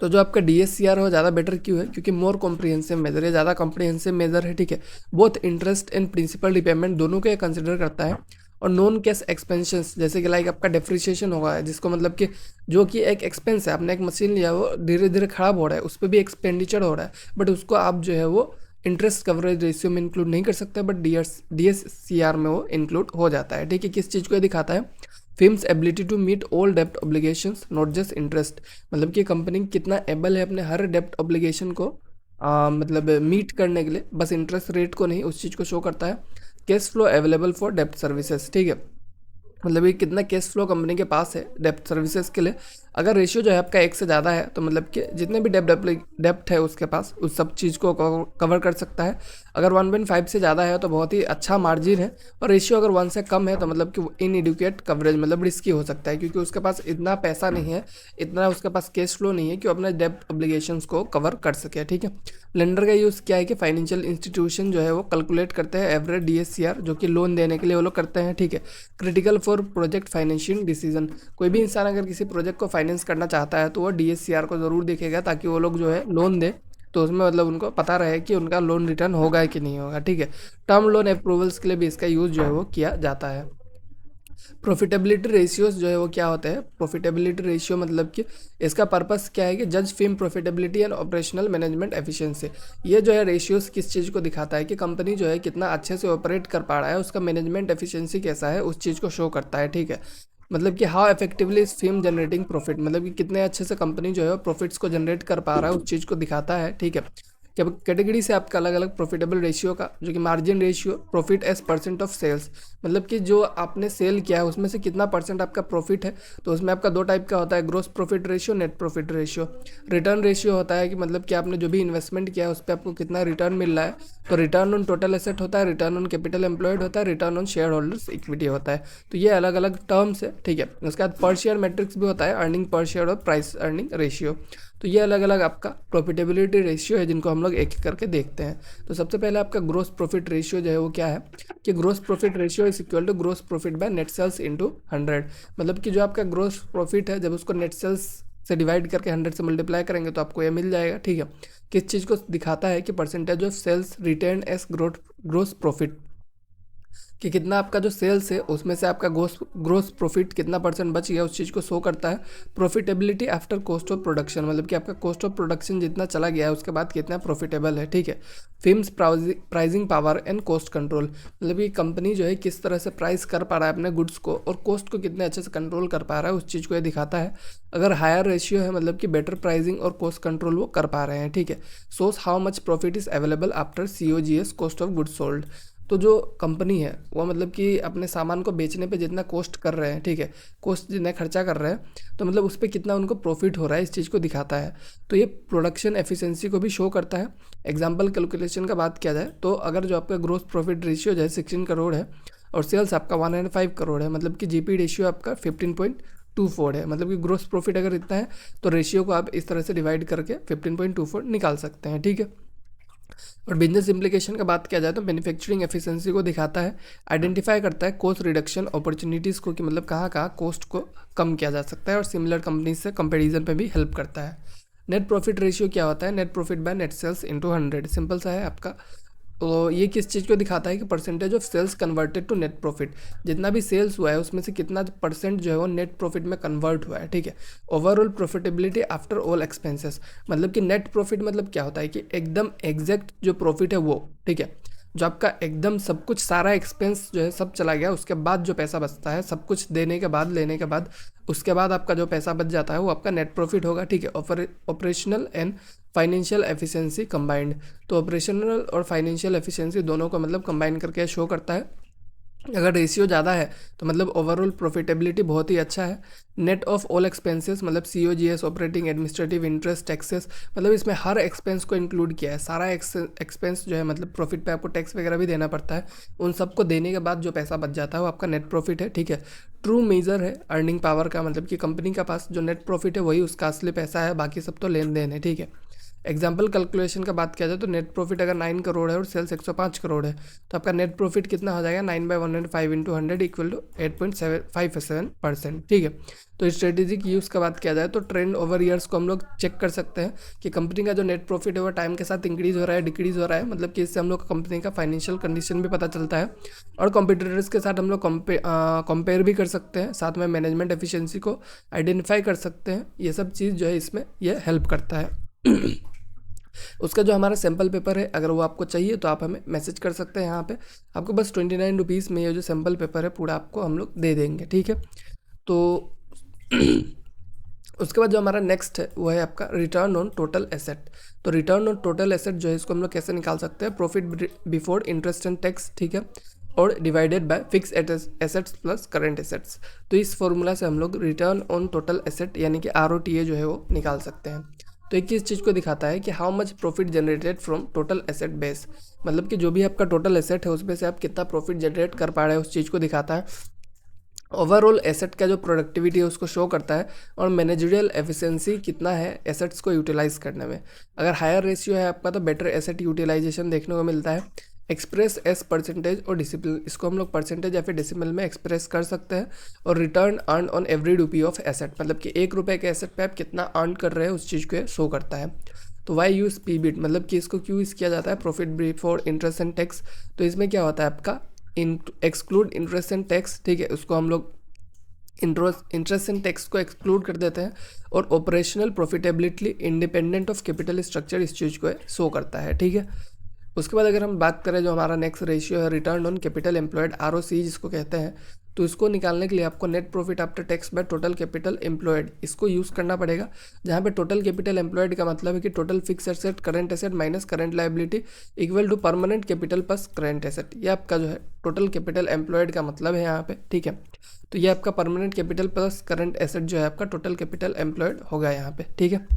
तो जो आपका DSCR हो ज़्यादा बेटर क्यों है, क्योंकि मोर कॉम्प्रिहेंसिव मेजर है, ज़्यादा कॉम्प्रिहेंसिव मेजर है, ठीक है। Both interest and principal repayment दोनों को कंसिडर करता है, और नॉन कैश एक्सपेंशंस जैसे कि लाइक आपका डेप्रिसिएशन होगा, जिसको मतलब कि जो कि एक एक्सपेंस है, आपने एक मशीन लिया वो धीरे धीरे खराब हो रहा है, उस पर भी एक्सपेंडिचर हो रहा है, बट उसको आप जो है वो इंटरेस्ट कवरेज रेशियो में इंक्लूड नहीं कर सकते, बट DSCR में वो इंक्लूड हो जाता है, ठीक है। किस चीज़ को ये दिखाता है, firm's ability to meet all डेप्ट ऑब्लिगेशंस नॉट जस्ट इंटरेस्ट, मतलब कि कंपनी कितना एबल है अपने हर डेप्ट ऑब्लिगेशन को मतलब मीट करने के लिए, बस इंटरेस्ट रेट को नहीं, उस चीज़ को शो करता है। कैश फ्लो अवेलेबल फॉर डेप्ट सर्विसेज, ठीक है, मतलब ये कितना कैश फ्लो कंपनी के पास है डेप्ट सर्विसेज के लिए। अगर रेशियो जो है आपका 1 से ज़्यादा है तो मतलब कि जितने भी डेप्ट है उसके पास उस सब चीज़ को कवर कर सकता है। अगर 1.5 से ज़्यादा है तो बहुत ही अच्छा मार्जिन है, और रेशियो अगर 1 से कम है तो मतलब कि इनएडुकेट कवरेज, मतलब रिस्की हो सकता है, क्योंकि उसके पास इतना पैसा नहीं है, इतना उसके पास कैश फ्लो नहीं है कि वो अपने डेप्ट ऑब्लिगेशंस को कवर कर सके, ठीक है। लेंडर का यूज़ क्या है कि फाइनेंशियल इंस्टीट्यूशन जो है वो कैलकुलेट करते हैं एवरेज DSCR, जो कि लोन देने के लिए वो लोग करते हैं, ठीक है। Critical for project financial decision, कोई भी इंसान अगर किसी प्रोजेक्ट को फाइनेंस करना चाहता है तो वो DSCR को ज़रूर देखेगा, ताकि वो लोग जो है लोन दे तो उसमें मतलब उनको पता रहे कि उनका लोन रिटर्न होगा कि नहीं होगा, ठीक है। टर्म लोन अप्रूवल्स के लिए भी इसका यूज़ जो है वो किया जाता है। प्रॉफिटेबिलिटी रेशियोज जो है वो क्या होते हैं, प्रॉफिटेबिलिटी रेशियो मतलब कि इसका पर्पस क्या है कि जज film profitability and operational management efficiency. ये जो है रेशियोज किस चीज़ को दिखाता है कि कंपनी जो है कितना अच्छे से ऑपरेट कर पा रहा है, उसका मैनेजमेंट एफिशिएंसी कैसा है, उस चीज़ को शो करता है, ठीक है। मतलब कि how effectively is film generating profit, मतलब कि कितने अच्छे से कंपनी जो है प्रॉफिट्स को जनरेट कर पा रहा है, उस चीज़ को दिखाता है, ठीक है। कैटेगरी से आपका अलग अलग प्रॉफिटेबल रेशियो का, जो कि margin ratio, profit as percent of sales, मतलब कि जो आपने सेल किया है उसमें से कितना परसेंट आपका प्रॉफिट है, तो उसमें आपका 2 टाइप का होता है, gross profit ratio, net profit ratio. Return ratio होता है कि मतलब कि आपने जो भी इन्वेस्टमेंट किया है उस पर आपको कितना रिटर्न मिल रहा है, तो रिटर्न ऑन टोटल एसेट होता है, रिटर्न ऑन कैपिटल एम्प्लॉयड होता है, return on share holders equity होता है। तो ये अलग अलग टर्म्स है, ठीक है। उसके बाद पर शेयर मैट्रिक्स भी होता है, अर्निंग पर शेयर और प्राइस अर्निंग रेशियो। तो ये अलग अलग आपका प्रॉफिटेबिलिटी रेशियो है, जिनको हम लोग एक एक करके देखते हैं। तो सबसे पहले आपका ग्रोस प्रॉफिट रेशियो जो है वो क्या है कि gross profit ratio is equal to gross profit by net sales into 100, मतलब कि जो आपका ग्रोस प्रॉफिट है जब उसको नेट सेल्स से डिवाइड करके 100 से मल्टीप्लाई करेंगे तो आपको ये मिल जाएगा, ठीक है। किस चीज़ को दिखाता है कि percentage of sales retained as gross profit, कि कितना आपका जो सेल्स है उसमें से आपका ग्रोस प्रॉफिट कितना परसेंट बच गया, उस चीज़ को शो करता है। Profitability after cost of production, मतलब कि आपका कॉस्ट ऑफ प्रोडक्शन जितना चला गया है उसके बाद कितना प्रॉफिटेबल है, ठीक है। Films pricing power and cost control, मतलब कि कंपनी जो है किस तरह से प्राइस कर पा रहा है अपने गुड्स को, और कॉस्ट को कितने अच्छे से कंट्रोल कर पा रहा है, उस चीज़ को ये दिखाता है। अगर हायर रेशियो है मतलब कि बेटर प्राइसिंग और कॉस्ट कंट्रोल वो कर पा रहे हैं, ठीक है। Shows how much profit is available after COGS, cost of goods sold, तो जो कंपनी है वो मतलब कि अपने सामान को बेचने पे जितना कॉस्ट कर रहे हैं, ठीक है, कॉस्ट जितना खर्चा कर रहे हैं, तो मतलब उस पर कितना उनको प्रॉफिट हो रहा है, इस चीज़ को दिखाता है। तो ये प्रोडक्शन एफिशिएंसी को भी शो करता है। एग्जांपल कैलकुलेशन का बात किया जाए तो अगर जो आपका ग्रोस प्रॉफिट रेशियो जो है 16 करोड़ है और सेल्स आपका 105 करोड़ है, मतलब कि GP रेशियो आपका 15.24 है, मतलब कि ग्रोस प्रॉफिट अगर इतना है तो रेशियो को आप इस तरह से डिवाइड करके 15.24 निकाल सकते हैं, ठीक है। और बिजनेस इंप्लीकेशन का बात किया जाए तो मैन्युफैक्चरिंग एफिशिएंसी को दिखाता है, आइडेंटिफाई करता है कॉस्ट रिडक्शन अपॉर्चुनिटीज़ को, कि मतलब कहाँ कहाँ कॉस्ट को कम किया जा सकता है, और सिमिलर कंपनी से कंपैरिजन पे भी हेल्प करता है। नेट प्रॉफिट रेशियो क्या होता है, net profit by net sales into 100, simple सा है आपका, तो ये किस चीज़ को दिखाता है कि percentage of sales converted to net profit, जितना भी सेल्स हुआ है उसमें से कितना परसेंट जो है वो नेट प्रॉफिट में कन्वर्ट हुआ है, ठीक है। Overall profitability after all expenses, मतलब कि नेट प्रॉफिट मतलब क्या होता है कि एकदम एग्जैक्ट जो प्रॉफिट है वो, ठीक है, जो आपका एकदम सब कुछ सारा एक्सपेंस जो है सब चला गया, उसके बाद जो पैसा बचता है सब कुछ देने के बाद, लेने के बाद, उसके बाद आपका जो पैसा बच जाता है वो आपका नेट प्रॉफिट होगा, ठीक है। Operational and financial efficiency combined, तो ऑपरेशनल और फाइनेंशियल एफिशिएंसी दोनों को मतलब कंबाइन करके शो करता है। अगर रेशियो ज़्यादा है तो मतलब ओवरऑल प्रॉफिटेबिलिटी बहुत ही अच्छा है। नेट ऑफ ऑल एक्सपेंसेस मतलब COGS, operating, administrative, interest, taxes, मतलब इसमें हर एक्सपेंस को इंक्लूड किया है। सारा एक्सपेंस जो है मतलब प्रॉफिट पे आपको टैक्स वगैरह भी देना पड़ता है, उन सबको देने के बाद जो पैसा बच जाता है वो आपका नेट प्रॉफिट है, ठीक है। ट्रू मेजर है अर्निंग पावर का, मतलब कि कंपनी के पास जो नेट प्रॉफिट है वही उसका असली पैसा है, बाकी सब तो लेन देन है, ठीक है। एग्जाम्पल कैलकुलेशन का बात किया जाए तो नेट प्रॉफिट अगर 9 करोड़ है और सेल्स 105 करोड़ है तो आपका नेट प्रॉफिट कितना हो जाएगा, 9/105 इंटू 100 इक्वल टू 8.757%, ठीक है। तो स्ट्रेटेजिक यूज़ का बात किया जाए तो ट्रेंड ओवर ईयर्स को हम लोग चेक कर सकते हैं कि कंपनी का जो नेट प्रॉफिट है वो टाइम के साथ इंक्रीज हो रहा है, डिक्रीज हो रहा है, मतलब कि इससे हम लोग कंपनी का फाइनेंशियल कंडीशन भी पता चलता है और कॉम्पिटिटर्स के साथ हम लोग कंपेयर भी कर सकते हैं, साथ में मैनेजमेंट एफिशिएंसी को आइडेंटिफाई कर सकते हैं। ये सब चीज़ जो है इसमें ये हेल्प करता है। उसका जो हमारा सैम्पल पेपर है अगर वो आपको चाहिए तो आप हमें मैसेज कर सकते हैं, यहाँ पे आपको बस 29 रुपीज़ में ये जो सैम्पल पेपर है पूरा आपको हम लोग दे देंगे, ठीक है। तो उसके बाद जो हमारा नेक्स्ट है वो है आपका रिटर्न ऑन टोटल एसेट। तो रिटर्न ऑन टोटल एसेट जो है इसको हम लोग कैसे निकाल सकते हैं, profit before interest and tax, ठीक है, और divided by fix assets plus current assets. तो इस फॉर्मूला से हम लोग रिटर्न ऑन टोटल एसेट यानी कि ROTA जो है वो निकाल सकते हैं। तो एक किस चीज़ को दिखाता है कि how much profit generated from total asset base, मतलब कि जो भी आपका टोटल एसेट है उसमें से आप कितना प्रॉफिट जनरेट कर पा रहे हैं उस चीज़ को दिखाता है। ओवरऑल एसेट का जो प्रोडक्टिविटी है उसको शो करता है और मैनेजरियल एफिशिएंसी कितना है एसेट्स को यूटिलाइज करने में। अगर हायर रेशियो है आपका तो बेटर एसेट यूटिलाइजेशन देखने को मिलता है। एक्सप्रेस एस परसेंटेज और डिसिप्लिन, इसको हम लोग परसेंटेज या फिर डिसिमल में एक्सप्रेस कर सकते हैं। और return earn on every rupee of asset, मतलब कि 1 रुपये के एसेट पे आप कितना अर्न कर रहे हैं उस चीज़ को शो करता है। तो वाई यूज़ PBIT, मतलब कि इसको क्यों यूज़ किया जाता है, profit before interest and tax. तो इसमें क्या होता है आपका एक्सक्लूड इंटरेस्ट एंड टैक्स, ठीक है, उसको हम लोग इंटरेस्ट एंड टैक्स को एक्सक्लूड कर देते हैं और operational profitability independent of capital structure इस चीज़ को शो करता है, ठीक है। उसके बाद अगर हम बात करें जो हमारा नेक्स्ट रेशियो है return on capital employed, ROC जिसको कहते हैं, तो इसको निकालने के लिए आपको net profit after tax by total capital employed इसको यूज़ करना पड़ेगा, जहाँ पे टोटल कैपिटल एम्प्लॉयड का मतलब है कि total fixed asset current asset minus current liability equal to permanent capital plus current asset. ये आपका जो है टोटल कैपिटल एम्प्लॉयड का मतलब है यहाँ पे, ठीक है। तो ये आपका permanent capital plus current asset जो है आपका टोटल कैपिटल एम्प्लॉयड होगा यहाँ पे, ठीक है।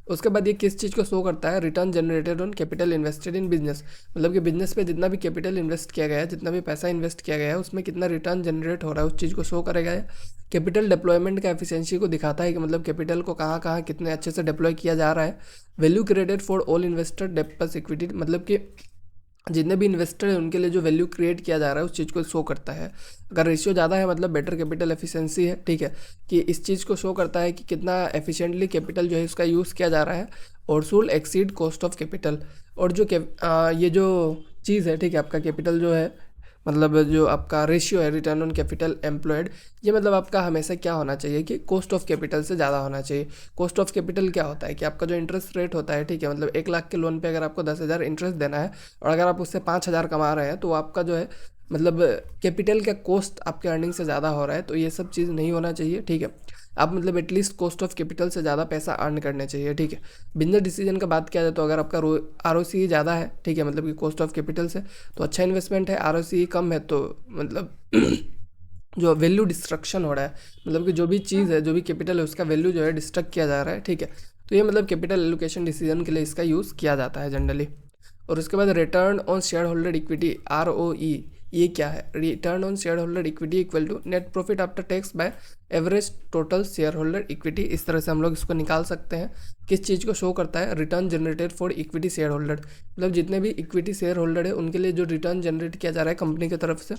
उसके बाद ये किस चीज़ को शो करता है, return generated on capital invested in business, मतलब कि बिजनेस पे जितना भी कैपिटल इन्वेस्ट किया गया है, जितना भी पैसा इन्वेस्ट किया गया है उसमें कितना रिटर्न जनरेट हो रहा है उस चीज़ को शो करेगा। कैपिटल डिप्लॉयमेंट का एफिशिएंसी को दिखाता है कि मतलब कैपिटल को कहाँ कहाँ कितने अच्छे से डिप्लॉय किया जा रहा है। Value created for all investor डेब्ट प्लस इक्विटी, मतलब कि जितने भी इन्वेस्टर हैं उनके लिए जो वैल्यू क्रिएट किया जा रहा है उस चीज़ को शो करता है। अगर रेशियो ज़्यादा है मतलब बेटर कैपिटल एफिशिएंसी है, ठीक है, कि इस चीज़ को शो करता है कि कितना एफिशिएंटली कैपिटल जो है उसका यूज़ किया जा रहा है और should exceed cost of capital. और जो ये जो चीज़ है, ठीक है, आपका कैपिटल जो है मतलब जो आपका रेशियो है रिटर्न ऑन कैपिटल एम्प्लॉयड, ये मतलब आपका हमेशा क्या होना चाहिए कि कॉस्ट ऑफ कैपिटल से ज़्यादा होना चाहिए। कॉस्ट ऑफ कैपिटल क्या होता है कि आपका जो इंटरेस्ट रेट होता है, ठीक है, मतलब 1 लाख के लोन पे अगर आपको 10,000 इंटरेस्ट देना है और अगर आप उससे 5,000 कमा रहे हैं तो आपका जो है मतलब कैपिटल का कॉस्ट आपके अर्निंग से ज़्यादा हो रहा है। तो ये सब चीज़ नहीं होना चाहिए, ठीक है। आप मतलब एटलीस्ट कॉस्ट ऑफ कैपिटल से ज़्यादा पैसा अर्न करने चाहिए, ठीक है। बिजनेस डिसीजन का बात किया जाए तो अगर आपका ROCE ज़्यादा है, ठीक है, मतलब कि कॉस्ट ऑफ कैपिटल से, तो अच्छा इन्वेस्टमेंट है। ROCE कम है तो मतलब जो वैल्यू डिस्ट्रक्शन हो रहा है, मतलब कि जो भी चीज़ है, जो भी कैपिटल है उसका वैल्यू जो है डिस्ट्रक्ट किया जा रहा है, ठीक है। तो ये मतलब कैपिटल एलोकेशन डिसीजन के लिए इसका यूज़ किया जाता है जनरली। और उसके बाद return on share holder equity ROE, ये क्या है, return on share holder equity equal to net profit after tax by average total share holder equity. इस तरह से हम लोग इसको निकाल सकते हैं। किस चीज़ को शो करता है, return generated for equity share holder, मतलब जितने भी इक्विटी शेयर होल्डर है उनके लिए जो रिटर्न जनरेट किया जा रहा है कंपनी की तरफ से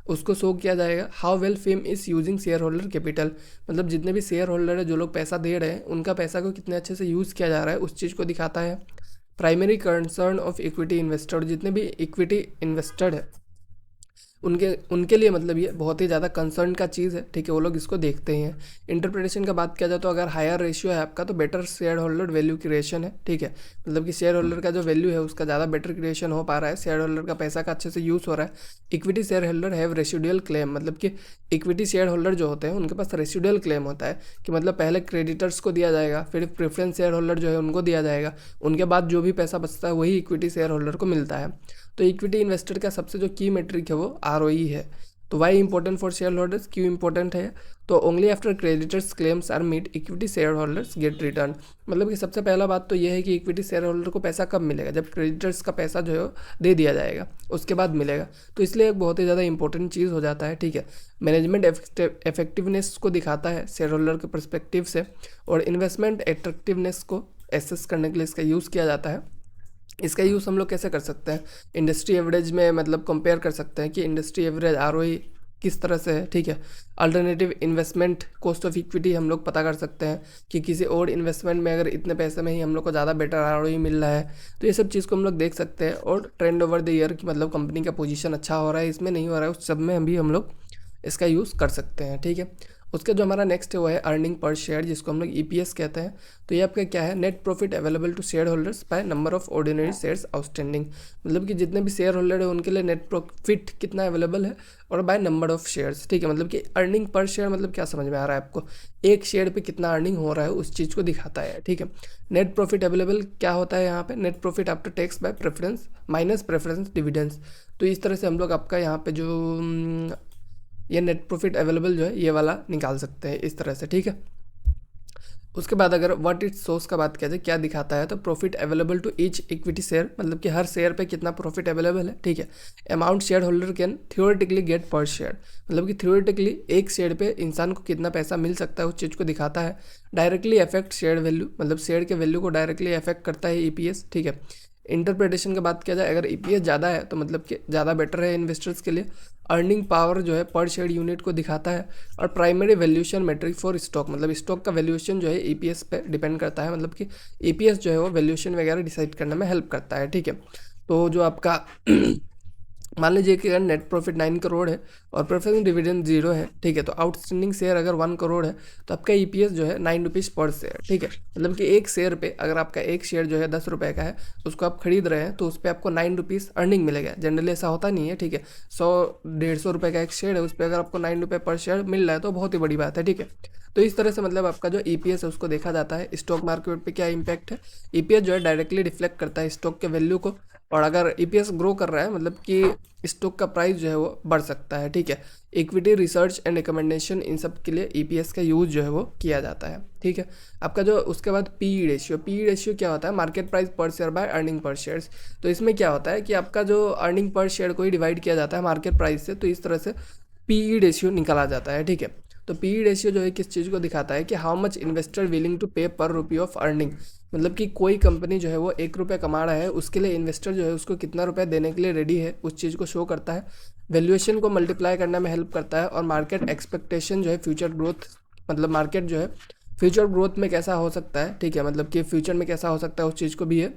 उसको शो किया जाएगा। How well fame is using share holder capital, मतलब जितने भी शेयर होल्डर है जो लोग पैसा दे रहे हैं उनका पैसा को कितने अच्छे से यूज़ किया जा रहा है उस चीज़ को दिखाता है। Primary concern of equity investor, जितने भी इक्विटी इन्वेस्टर है उनके लिए मतलब ये बहुत ही ज़्यादा कंसर्न का चीज़ है, ठीक है, वो लोग इसको देखते हैं। इंटरप्रिटेशन का बात किया जाए तो अगर हायर रेशियो है आपका तो better share holder value creation है, ठीक है, मतलब कि शेयर होल्डर का जो वैल्यू है उसका ज़्यादा बेटर क्रिएशन हो पा रहा है, शेयर होल्डर का पैसा का अच्छे से यूज़ हो रहा है। Equity share holder have residual claim, मतलब कि इक्विटी शेयर होल्डर जो होते हैं उनके पास रेसिडुअल क्लेम होता है कि मतलब पहले क्रेडिटर्स को दिया जाएगा, फिर प्रेफरेंस शेयर होल्डर जो है उनको दिया जाएगा, उनके बाद जो भी पैसा बचता है वही इक्विटी शेयर होल्डर को मिलता है। तो इक्विटी इन्वेस्टर का सबसे जो की मेट्रिक है वो ROE है। तो why important for share holders, क्यों इंपॉर्टेंट है, तो only after creditors claims are meet equity share holders get return, मतलब कि सबसे पहला बात तो यह है कि इक्विटी शेयर होल्डर को पैसा कब मिलेगा, जब क्रेडिटर्स का पैसा जो है दे दिया जाएगा उसके बाद मिलेगा। तो इसलिए एक बहुत ही ज़्यादा इंपॉर्टेंट चीज़ हो जाता है, ठीक है। मैनेजमेंट इफेक्टिवनेस को दिखाता है शेयर होल्डर के परस्पेक्टिव से, और इन्वेस्टमेंट एट्रैक्टिवनेस को एसेस करने के लिए इसका यूज़ किया जाता है। इसका यूज़ हम लोग कैसे कर सकते हैं, इंडस्ट्री एवरेज में मतलब कंपेयर कर सकते हैं कि इंडस्ट्री एवरेज ROE किस तरह से है, ठीक है। Alternative investment cost of equity हम लोग पता कर सकते हैं कि किसी और इन्वेस्टमेंट में अगर इतने पैसे में ही हम लोग को ज़्यादा बेटर ROE मिल रहा है, तो ये सब चीज़ को हम लोग देख सकते हैं। और ट्रेंड ओवर द ईयर की मतलब कंपनी का पोजीशन अच्छा हो रहा है, इसमें नहीं हो रहा है, उस सब में भी हम लोग इसका यूज़ कर सकते हैं, ठीक है। उसका जो हमारा नेक्स्ट है वो है अर्निंग पर शेयर, जिसको हम लोग EPS कहते हैं। तो ये आपका क्या है, net profit available to share holders by number of ordinary shares outstanding, मतलब कि जितने भी शेयर होल्डर है उनके लिए नेट प्रॉफिट कितना अवेलेबल है और बाय नंबर ऑफ शेयर्स, ठीक है। मतलब कि अर्निंग पर शेयर मतलब क्या समझ में आ रहा है आपको, एक शेयर पे कितना अर्निंग हो रहा है उस चीज़ को दिखाता है, ठीक है। नेट प्रॉफिट अवेलेबल क्या होता है यहाँ पे, net profit after tax bye preference minus preference dividends. तो इस तरह से हम लोग आपका यहाँ पे जो ये नेट प्रॉफिट अवेलेबल जो है ये वाला निकाल सकते हैं इस तरह से, ठीक है। उसके बाद अगर व्हाट इट सोर्स का बात किया जाए, क्या दिखाता है, तो profit available to each equity share, मतलब कि हर शेयर पे कितना प्रॉफिट अवेलेबल है, ठीक है। Amount share holder can theoretically get per share, मतलब कि थियोरेटिकली एक शेयर पे इंसान को कितना पैसा मिल सकता है उस चीज़ को दिखाता है। डायरेक्टली अफेक्ट शेयर वैल्यू, मतलब शेयर के वैल्यू को डायरेक्टली अफेक्ट करता है EPS, ठीक है। इंटरप्रिटेशन की बात किया जाए, अगर EPS ज़्यादा है तो मतलब कि ज़्यादा बेटर है इन्वेस्टर्स के लिए। अर्निंग पावर जो है पर शेयर यूनिट को दिखाता है। और primary valuation metric for stock, मतलब स्टॉक का वैल्यूएशन जो है EPS पे डिपेंड करता है, मतलब कि EPS जो है वो वैल्यूएशन वगैरह डिसाइड करने में हेल्प करता है, ठीक है। तो जो आपका मान लीजिए कि अगर नेट प्रॉफिट 9 करोड़ है और प्रेफरेंस डिविडेंड 0 है, ठीक है, तो आउटस्टैंडिंग शेयर अगर 1 करोड़ है तो आपका EPS जो है 9 रुपीज़ पर शेयर, ठीक है। मतलब कि एक शेयर पे अगर आपका एक शेयर जो है 10 रुपये का है, उसको आप खरीद रहे हैं तो उस पर आपको 9 रुपीज़ अर्निंग मिलेगा। जनरली ऐसा होता नहीं है, ठीक है। 100-150 रुपये का एक शेयर है, उस पर अगर आपको 9 रुपये पर शेयर मिल रहा है तो बहुत ही बड़ी बात है, ठीक है। तो इस तरह से मतलब आपका जो EPS है उसको देखा जाता है। स्टॉक मार्केट पे क्या इंपैक्ट है, EPS जो है डायरेक्टली रिफ्लेक्ट करता है स्टॉक के वैल्यू को, और अगर EPS ग्रो कर रहा है मतलब कि स्टॉक का प्राइस जो है वो बढ़ सकता है, ठीक है। Equity research and recommendation in सब के लिए EPS का यूज़ जो है वो किया जाता है, ठीक है। आपका जो उसके बाद PE रेशियो क्या होता है, market price per share by earning per shares. तो इसमें क्या होता है कि आपका जो अर्निंग पर शेयर को ही डिवाइड किया जाता है मार्केट प्राइस से, तो इस तरह से PE रेशियो निकाला जाता है, ठीक है। तो PE रेशियो जो है किस चीज़ को दिखाता है कि how much investor willing to pay per rupee of earning, मतलब कि कोई कंपनी जो है वो 1 रुपये कमा रहा है, उसके लिए इन्वेस्टर जो है उसको कितना रुपया देने के लिए रेडी है, उस चीज़ को शो करता है। वैल्यूएशन को मल्टीप्लाई करने में हेल्प करता है। और मार्केट एक्सपेक्टेशन जो है फ्यूचर ग्रोथ, मतलब मार्केट जो है फ्यूचर ग्रोथ में कैसा हो सकता है, ठीक है, मतलब कि फ्यूचर में कैसा हो सकता है उस चीज़ को भी ये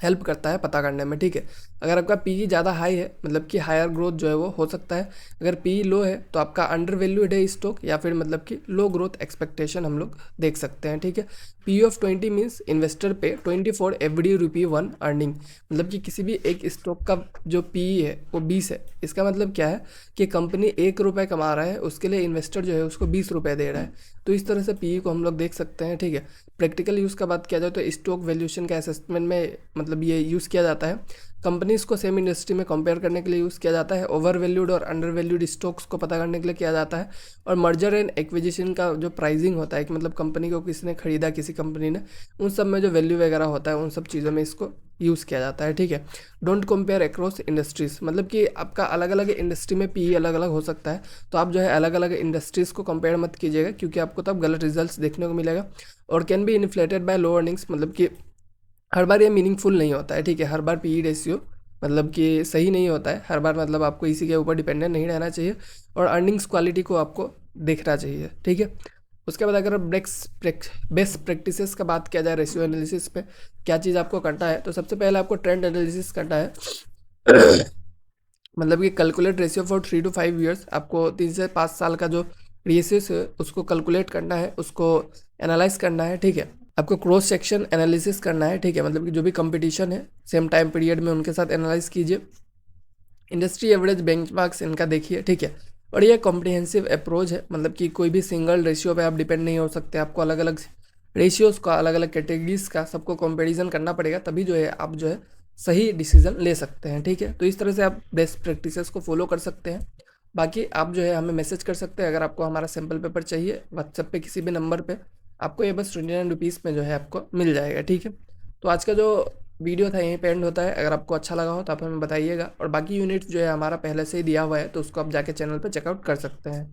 हेल्प करता है पता करने में, ठीक है। अगर आपका PE ज़्यादा हाई है मतलब कि हायर ग्रोथ जो है वो हो सकता है, अगर PE लो है तो आपका अंडर वैल्यूड है स्टॉक, या फिर मतलब कि लो ग्रोथ एक्सपेक्टेशन हम लोग देख सकते हैं, ठीक है। PE ऑफ 20 मीन्स इन्वेस्टर पे 20 फॉर एवरी ₹1 अर्निंग, मतलब कि किसी भी एक स्टॉक का जो PE है वो 20 है। इसका मतलब क्या है कि कंपनी 1 रुपये कमा रहा है, उसके लिए इन्वेस्टर जो है उसको 20 रुपये दे रहा है। तो इस तरह से PE को हम लोग देख सकते हैं, ठीक है। प्रैक्टिकल यूज़ का बात किया जाए तो स्टॉक वैल्यूएशन का असेसमेंट में मतलब ये यूज़ किया जाता है। कंपनीज़ को सेम इंडस्ट्री में कंपेयर करने के लिए यूज़ किया जाता है। ओवर वैल्यूड और अंडर वैल्यूड स्टॉक्स को पता करने के लिए किया जाता है। और मर्जर एंड एक्विजिशन का जो प्राइसिंग होता है कि मतलब कंपनी को किसी ने खरीदा, किसी कंपनी ने, उन सब में जो वैल्यू वगैरह होता है उन सब चीज़ों में इसको यूज़ किया जाता है, ठीक है। डोंट कंपेयर अक्रॉस इंडस्ट्रीज़, मतलब कि आपका अलग अलग इंडस्ट्री में PE अलग अलग हो सकता है, तो आप जो है अलग अलग इंडस्ट्रीज़ को कंपेयर मत कीजिएगा, क्योंकि आपको तब गलत रिजल्ट्स देखने को मिलेगा। और can be inflated by low earnings, मतलब कि हर बार ये मीनिंगफुल नहीं होता है, ठीक है। हर बार PE रेशियो मतलब कि सही नहीं होता है हर बार, मतलब आपको इसी के ऊपर डिपेंडेंट नहीं रहना चाहिए और अर्निंग्स क्वालिटी को आपको देखना चाहिए, ठीक है। उसके बाद अगर बेस्ट प्रैक्टिसेस का बात किया जाए रेशियो एनालिसिस पे, क्या चीज़ आपको करना है, तो सबसे पहले आपको ट्रेंड एनालिसिस करना है। मतलब कि calculate ratio for 3 to 5 years, आपको 3 से 5 साल का जो रेशियो है उसको कैलकुलेट करना है, उसको एनालाइज करना है, ठीक है। आपको क्रॉस सेक्शन एनालिसिस करना है, ठीक है, मतलब कि जो भी कंपटीशन है सेम टाइम पीरियड में उनके साथ एनालाइज कीजिए। इंडस्ट्री एवरेज बेंचमार्क्स इनका देखिए, ठीक है। और ये कॉम्प्रिहेंसिव अप्रोच है, मतलब कि कोई भी सिंगल रेशियो पे आप डिपेंड नहीं हो सकते, आपको अलग अलग रेशियोज़ का, अलग अलग कैटेगरीज का सबको कंपैरिजन करना पड़ेगा, तभी जो है आप जो है सही डिसीजन ले सकते हैं, ठीक है। तो इस तरह से आप बेस्ट प्रैक्टिसेस को फॉलो कर सकते हैं। बाकी आप जो है हमें मैसेज कर सकते हैं अगर आपको हमारा सैम्पल पेपर चाहिए, व्हाट्सएप पे किसी भी नंबर पे, आपको ये बस 29 रुपीज़ में जो है आपको मिल जाएगा, ठीक है। तो आज का जो वीडियो था यहीं पे एंड होता है। अगर आपको अच्छा लगा हो तो आप हमें बताइएगा, और बाकी यूनिट्स जो है हमारा पहले से ही दिया हुआ है, तो उसको आप जाके चैनल पे चेकआउट कर सकते हैं।